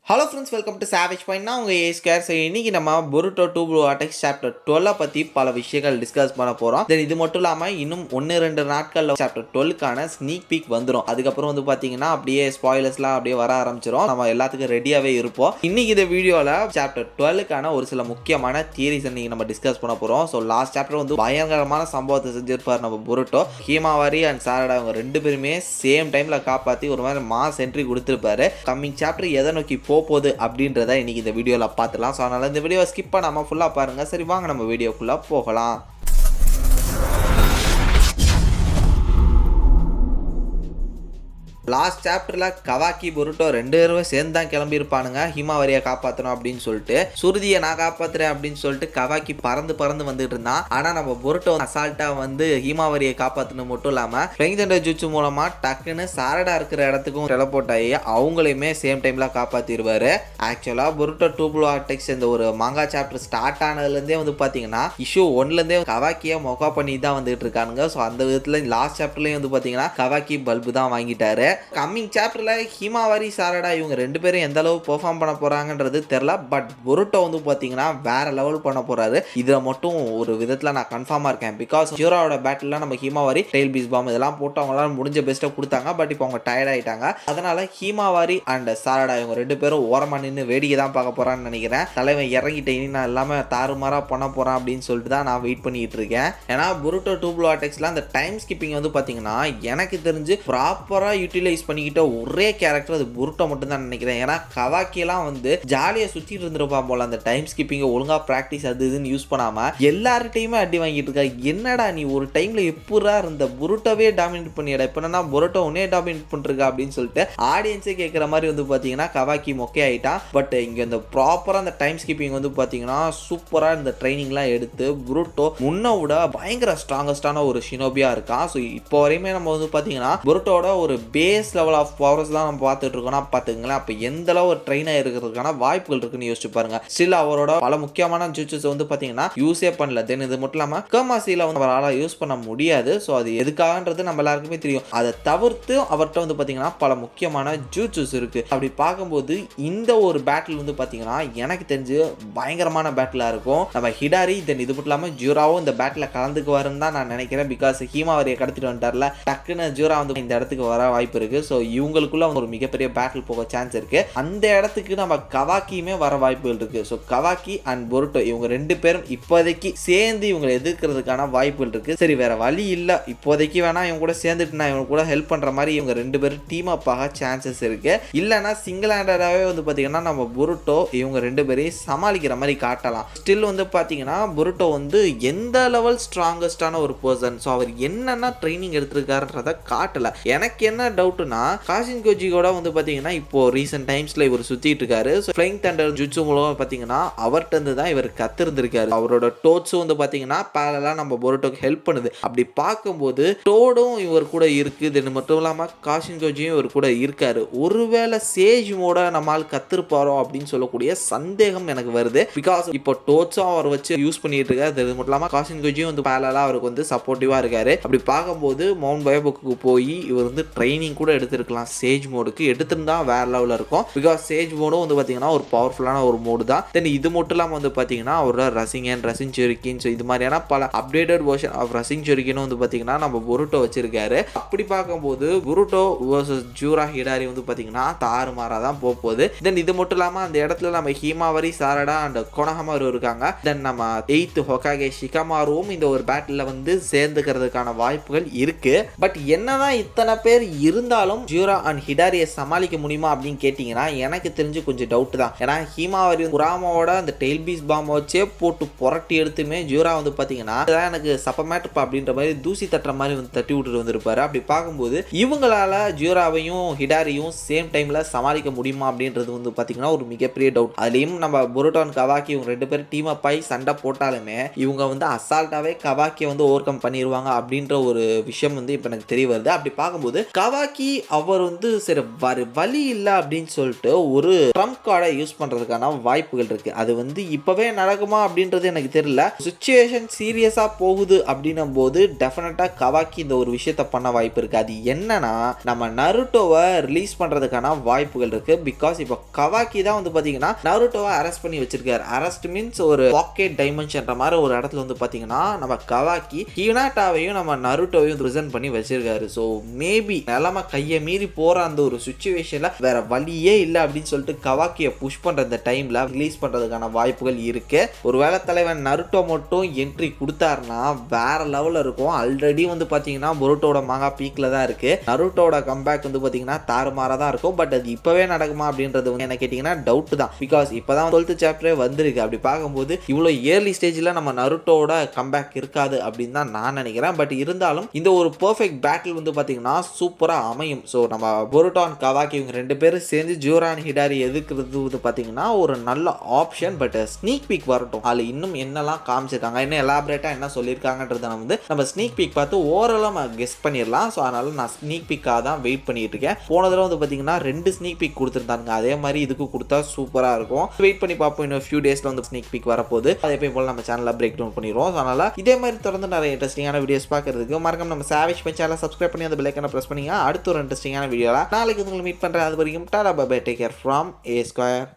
Hello friends, welcome to savage point. நான் உங்கள் ஏ scare. So இன்றைக்கி நம்ம பொருட்டோ 2 ப்ளூ ஆர்டெக்ஸ் சாப்டர் 12 பற்றி பல விஷயங்கள் டிஸ்கஸ் பண்ண போகிறோம். தென் இது மட்டும் இல்லாமல் இன்னும் 1-2 நாட்களில் சாப்டர் 12க்கான ஸ்னீக் பீக் வந்துடும். அதுக்கப்புறம் வந்து பார்த்தீங்கன்னா அப்படியே ஸ்பாயிலர்ஸ்லாம் அப்படியே வர ஆரம்பிச்சிடும். நம்ம எல்லாத்துக்கும் ரெடியாகவே இருப்போம். இன்றைக்கி இந்த வீடியோவில் சாப்டர் 12க்கான ஒரு சில முக்கியமான தியரிஸ் இன்றைக்கி நம்ம டிஸ்கஸ் பண்ண போகிறோம். ஸோ லாஸ்ட் சாப்டர் வந்து பயங்கரமான சம்பவத்தை செஞ்சிருப்பார் நம்ம பொருட்டோ. ஹீமாவாரி அண்ட் சாரடா அவங்க ரெண்டு பேருமே சேம் டைமில் காப்பாற்றி ஒரு மாதிரி மாஸ் என்ட்ரி கொடுத்துருப்பாரு. கம்மிங் சாப்டர் எதை நோக்கி போகுது அப்படின்றத இன்னைக்கு இந்த வீடியோவில் பார்த்துலாம். ஸோ அதனால் இந்த வீடியோவை ஸ்கிப் பண்ணாமல் ஃபுல்லாக பாருங்கள். சரி, வாங்க நம்ம வீடியோக்குள்ளே போகலாம். லாஸ்ட் சாப்டரில் கவாக்கி பொருட்டோ ரெண்டு பேரும் சேர்ந்து தான் கிளம்பியிருப்பானுங்க ஹிமாவரியை காப்பாற்றணும் அப்படின்னு சொல்லிட்டு. சுருதியை நான் காப்பாற்றுறேன் அப்படின்னு சொல்லிட்டு கவாக்கி பறந்து வந்துட்டு இருந்தான். ஆனால் நம்ம பொருட்டோ அசால்ட்டாக வந்து ஹிமாவரியை காப்பாற்றணும் மட்டும் இல்லாமல் ஃப்ளைங் தண்டர் ஜூட்சு மூலமாக டக்குன்னு சாரடா இருக்கிற இடத்துக்கும் டெலபோர்ட் ஆகி அவங்களையுமே சேம் டைமில் காப்பாற்றிடுவார். ஆக்சுவலாக பொருட்டோ 2 ப்ளூ ஆர்டெக்ஸ் இந்த ஒரு மாங்கா சாப்டர் ஸ்டார்ட் ஆனதுலேருந்தே வந்து பார்த்தீங்கன்னா இஷ்யூ 1லேருந்தே கவாக்கியை மொக்கா பண்ணி தான் வந்துட்டு இருக்கானுங்க. ஸோ அந்த விதத்தில் லாஸ்ட் சாப்டர்லேயும் வந்து பார்த்தீங்கன்னா கவாக்கி பல்பு தான் வாங்கிட்டாரு. கம்மிங் சாப்டரில் ஹிமாவாரி சாரடா இவங்க ரெண்டு பேரும் எந்த அளவு பெர்ஃபார்ம் பண்ண போகிறாங்கன்றது தெரில. பட் பொருட்டோ வந்து பார்த்தீங்கன்னா வேற லெவல் பண்ண போகிறாரு. இதில் மட்டும் ஒரு விதத்தில் நான் கன்ஃபார்மாக இருக்கேன். பிகாஸ் ஜூராவோட பேட்டில் நம்ம ஹிமாவாரி டெயில் பீஸ் பாம் இதெல்லாம் போட்டு அவங்களால முடிஞ்ச பெஸ்ட்டை கொடுத்தாங்க. பட் இப்போ அவங்க டயர்ட் ஆகிட்டாங்க. அதனால் ஹிமாவாரி அண்ட் சாரடா இவங்க ரெண்டு பேரும் ஓரமாக நின்று வேடிக்கை தான் பார்க்க போகிறான்னு நினைக்கிறேன். தலைவன் இறங்கிட்டேன், இனி நான் எல்லாமே தாறுமாறாக பண்ண போகிறேன் அப்படின்னு சொல்லிட்டு தான் நான் வெயிட் பண்ணிட்டு இருக்கேன். ஏன்னா பொருட்டோ 2 ப்ளூ ஆர்டெக்ஸில் அந்த டைம் ஸ்கிப்பிங் வந்து பார்த்தீங்கன்னா எனக்கு தெரிஞ்சு ப்ராப்பராக யூட்டிலைஸ் பண்ணிக்கிட்ட ஒரே கேரக்டர் அது பொருட்டோ மட்டும் தான் நினைக்கிறேன். ஏன்னா கவாக்கியெல்லாம் வந்து ஜாலியாக சுற்றிட்டு இருந்திருப்பான் போல. அந்த டைம் ஸ்கிப்பிங்கை ஒழுங்காக ப்ராக்டிஸ் அது இதுன்னு யூஸ் பண்ணாமல் எல்லார்கிட்டையுமே அடி வாங்கிட்டு இருக்கா. என்னடா நீ ஒரு டைமில் எப்படா இருந்த பொருட்டோவே டாமினேட் பண்ணிடா, இப்போ என்ன பொருட்டோ உன்னே டாமினேட் பண்ணிருக்கா அப்படின்னு சொல்லிட்டு ஆடியன்ஸே கேட்குற மாதிரி வந்து பார்த்தீங்கன்னா கவாக்கி மொக்கே ஆகிட்டான். பட் இங்கே இந்த ப்ராப்பராக அந்த டைம் ஸ்கிப்பிங் வந்து பார்த்தீங்கன்னா சூப்பராக இந்த ட்ரைனிங்லாம் எடுத்து பொருட்டோ முன்ன விட பயங்கர ஸ்ட்ராங்கஸ்டான ஒரு ஷினோபியா இருக்கான். ஸோ இப்போ வரையுமே நம்ம வந்து பார்த்தீங்கன்னா பொருட்டோட ஒரு பேஸ் லெவல் ஆஃப் பவர்ஸ் தான் நம்ம பார்த்துட்டு இருக்கோம்னா பார்த்துங்களேன். அப்போ எந்த அளவு ஒரு ட்ரெயினாக இருக்கிறதுக்கான வாய்ப்புகள் இருக்குன்னு யோசிச்சு பாருங்க. ஸ்டில் அவரோட பல முக்கியமான ஜூச்சஸ் வந்து பார்த்தீங்கன்னா யூஸே பண்ணல. தென் இது மட்டும் இல்லாமல் கர்மாசியில் வந்து அவரால் யூஸ் பண்ண முடியாது. ஸோ அது எதுக்காகன்றது நம்ம எல்லாருக்குமே தெரியும். அதை தவிர்த்து அவர்கிட்ட வந்து பார்த்தீங்கன்னா பல முக்கியமான ஜூச்சஸ் இருக்கு. அப்படி பார்க்கும்போது இந்த ஒரு பேட்டில் வந்து பார்த்தீங்கன்னா எனக்கு தெரிஞ்சு பயங்கரமான பேட்டிலாக இருக்கும். நம்ம ஹிடாரி தென் இது மட்டும் இல்லாமல் ஜூராவும் இந்த பேட்டில் கலந்துக்குவாருன்னு தான் நான் நினைக்கிறேன். பிகாஸ் ஹீமாவரியை கடத்திட்டு வந்துட்டார்ல, டக்குன்னு ஜூரா வந்து இந்த இடத்துக்கு வர வாய்ப்பு இருக்கு. ஸோ இவங்களுக்குள்ள ஒரு மிகப்பெரிய பேட்டில் போக சான்ஸ் இருக்கு. அந்த இடத்துக்கு நம்ம கவாக்கியுமே வர வாய்ப்புகள் இருக்கு. ஸோ கவாக்கி அண்ட் பொருட்டோ இவங்க ரெண்டு பேரும் இப்போதைக்கு சேர்ந்து இவங்களை எதிர்க்கிறதுக்கான வாய்ப்புகள் இருக்கு. சரி, வேற வழி இல்லை, இப்போதைக்கு வேணா இவங்க கூட சேர்ந்துட்டு நான் இவங்க கூட ஹெல்ப் பண்ற மாதிரி இவங்க ரெண்டு பேரும் டீம் அப் ஆக சான்சஸ் இருக்கு. இல்லைன்னா சிங்கிள் ஹேண்டடாகவே வந்து பார்த்தீங்கன்னா நம்ம பொருட்டோ இவங்க ரெண்டு பேரையும் சமாளிக்கிற மாதிரி காட்டலாம். ஸ்டில் வந்து பார்த்தீங்கன்னா பொருட்டோ வந்து எந்த லெவல் ஸ்ட்ராங்கஸ்டான ஒரு பர்சன். ஸோ அவர் என்னென்ன ட்ரைனிங் எடுத்திருக்காருன்றத காட்டல. எனக்கு என்ன டவுட்னா காஷின் கோஜி கூட வந்து பார்த்தீங்கன்னா இப்போ ரீசெண்ட் டைம்ஸ்ல இவர் சுத்திட்டு இருக்காரு. ஸோ ஃப்ளைங் தண்டர் ஜுட்சு மூலம் பார்த்தீங்கன்னா அவர்கிட்ட இருந்து தான் இவர் கத்திருந்திருக்காரு. அவரோட டோட்ஸும் வந்து பார்த்தீங்கன்னா பேரலாம் நம்ம பொருட்டோக்கு ஹெல்ப் பண்ணுது. அப்படி பார்க்கும்போது டோடும் இவர் கூட இருக்குது. இது மட்டும் இல்லாமல் காஷின் கோஜியும் இவர் கூட இருக்காரு. ஒருவேளை சேஜ் மோட நம்மால் கத்திருப்பாரோ அப்படின்னு சொல்லக்கூடிய சந்தேகம் எனக்கு வருது. பிகாஸ் இப்போ டோட்ஸும் அவர் வச்சு யூஸ் பண்ணிட்டு இருக்காரு. இது மட்டும் இல்லாமல் காஷின் கோஜியும் வந்து பேரலாம் அவருக்கு வந்து சப்போர்ட்டிவா இருக்காரு. அப்படி பார்க்கும்போது மவுண்ட் பயோபுக்கு போய் இவர் வந்து ட்ரைனிங் கூட எடுத்திருக்கலாம். சேஜ் மோடுக்கு எடுத்திருந்தா வேற லெவலில் இருக்கும். பிகாஸ் சேஜ் மோடும் வந்து பார்த்தீங்கன்னா ஒரு பவர்ஃபுல்லான ஒரு மோடு தான். தென் இது மட்டும் இல்லாமல் வந்து பார்த்தீங்கன்னா அவரோட ரசிங் அண்ட் ரசிங் சொரிக்கின் இது மாதிரியான பல அப்டேட்டட் வெர்ஷன் ஆஃப் ரசிங் சொரிக்கினும் வந்து பார்த்தீங்கன்னா நம்ம பொருட்டோ வச்சிருக்காரு. அப்படி பார்க்கும்போது பொருட்டோ வர்சஸ் ஜூரா ஹிடாரி வந்து பார்த்தீங்கன்னா தாறுமாறாக தான் போகுது. தென் இது மட்டும் இல்லாமல் அந்த இடத்துல நம்ம ஹீமாவரி சாரடா அண்ட் கொனஹமாரு இருக்காங்க. தென் நம்ம 8th ஹொகாகே ஷிகமாருவும் இந்த ஒரு பேட்டில் வந்து சேர்ந்துக்கிறதுக்கான வாய்ப்புகள் இருக்கு. பட் என்னதான் இத்தனை பேர் இருந்தாலும் ஜூரா அண்ட் ஹிடாரியை சமாளிக்க முடியுமா அப்படின்னு கேட்டீங்கன்னா எனக்கு தெரிஞ்சு கொஞ்சம் டவுட் தான். ஏன்னா ஹீமாவரி குராமாவோட அந்த டெயில் பீஸ் பாம் வச்சே போட்டு புரட்டி எடுத்துமே ஜூரா வந்து பார்த்தீங்கன்னா எனக்கு சப்பமேட்டப்பா அப்படின்ற மாதிரி தூசி தட்டுற மாதிரி வந்து தட்டி விட்டுட்டு வந்திருப்பாரு. அப்படி பார்க்கும்போது இவங்களால ஜூராவையும் ஹிடாரியும் சேம் டைம்ல சமாளிக்க முடியுமா அப்படின்றது வந்து பார்த்தீங்கன்னா ஒரு மிகப்பெரிய டவுட். அதுலேயும் நம்ம பொருட்டோ அண்ட் கவாக்கி இவங்க ரெண்டு பேரும் டீம் அப் ஆகி சண்டை போட்டாலுமே இவங்க வந்து அசால்ட்டாவே கவாக்கியை வந்து ஓவர் கம் பண்ணிடுவாங்க அப்படின்ற ஒரு விஷயம் வந்து இப்போ எனக்கு தெரிய வருது. அப்படி பார்க்கும்போது கவாக்கி கவாக்கி அவர் வந்து சரி வழி இல்லை அப்படின்னு சொல்லிட்டு ஒரு ட்ரம்ப் கார்டை யூஸ் பண்றதுக்கான வாய்ப்புகள் இருக்கு. அது வந்து இப்பவே நடக்குமா அப்படின்றது எனக்கு தெரியல. சிச்சுவேஷன் சீரியஸா போகுது அப்படின்னும் போது டெஃபினட்டா கவாக்கி இந்த ஒரு விஷயத்த பண்ண வாய்ப்பு இருக்கு. அது என்னன்னா நம்ம நருட்டோவை ரிலீஸ் பண்றதுக்கான வாய்ப்புகள் இருக்கு. பிகாஸ் இப்போ கவாக்கி தான் வந்து பாத்தீங்கன்னா நருட்டோவை அரெஸ்ட் பண்ணி வச்சிருக்காரு. அரெஸ்ட் மீன்ஸ் ஒரு பாக்கெட் டைமென்ஷன்ற மாதிரி ஒரு இடத்துல வந்து பாத்தீங்கன்னா நம்ம கவாக்கி ஹினாட்டாவையும் நம்ம நருட்டோவையும் ப்ரெசென்ட் பண்ணி வச்சிருக்காரு. ஸோ மேபி நிலைமை கையை மீறி போற அந்த ஒரு சுச்சுவேஷன்ல வேற வழியே இல்லை அப்படின்னு சொல்லிட்டு கவாக்கியை புஷ் பண்ற இந்த டைம்ல ரிலீஸ் பண்றதுக்கான வாய்ப்புகள் இருக்கு. ஒருவேளை தலைவன் நருட்டோ மட்டும் என்ட்ரி கொடுத்தாருன்னா வேற லெவல்ல இருக்கும். ஆல்ரெடி வந்து பாத்தீங்கன்னா பொருட்டோட மகா பீக்ல தான் இருக்கு. நருட்டோட கம்பேக் வந்து பாத்தீங்கன்னா தாறுமாறா தான் இருக்கும். பட் அது இப்பவே நடக்குமா அப்படின்றது வந்து என்ன கேட்டீங்கன்னா டவுட் தான். பிகாஸ் இப்பதான் 12th சாப்டரே வந்திருக்கு. அப்படி பார்க்கும்போது இவ்வளோ ஏர்லி ஸ்டேஜ்ல நம்ம நருட்டோட கம்பேக் இருக்காது அப்படின்னு தான் நான் நினைக்கிறேன். பட் இருந்தாலும் இந்த ஒரு பெர்ஃபெக்ட் பேட்டில் வந்து பாத்தீங்கன்னா சூப்பரா அமையும். ஸோ நம்ம பொருட்டோ அண்ட் கவாக்கி இவங்க 2 பேரும் சேர்ந்து ஜூரான் ஹிடாரி எதுக்குறது வந்து பாத்தீங்கன்னா ஒரு நல்ல ஆப்ஷன். பட் ஸ்னீக் பீக் வரட்டும், அதுல இன்னும் என்னெல்லாம் காமிச்சிருக்காங்க, என்ன எலாபரேட்டா என்ன சொல்லியிருக்காங்கன்றத வந்து நம்ம ஸ்னீக் பீக் பார்த்து ஓரளவு நம்ம கெஸ் பண்ணிடலாம். ஸோ அதனால நான் ஸ்னீக் பீக்காக தான் வெயிட் பண்ணிட்டு இருக்கேன். போன தடவை வந்து பாத்தீங்கன்னா 2 ஸ்னீக் பீக் கொடுத்துருந்தாங்க. அதே மாதிரி இதுக்கு கொடுத்தா சூப்பரா இருக்கும். வெயிட் பண்ணி பார்ப்போம். இன்னும் ஃபியூ டேஸ்ல வந்து ஸ்னீக் பீக் வரப்போகுது. அதே போல நம்ம சேனல்ல பிரேக் டவுன் பண்ணிடுவோம். அதனால இதே மாதிரி தொடர்ந்து நிறைய இன்ட்ரெஸ்டிங்கான வீடியோஸ் பார்க்கறதுக்கு மறக்காம நம்ம சாவேஜ் பை சேனலை சப்ஸ்கிரைப் பண்ணி அந்த பெல் ஐகானை பிரஸ் பண்ணீங்க. அடுத்த ஒரு இன்ட்ரெஸ்டிங்கான வீடியோல நாளைக்கு உங்களை மீட் பண்றேன். அது வரைக்கும் tata bye bye, take care from A Square.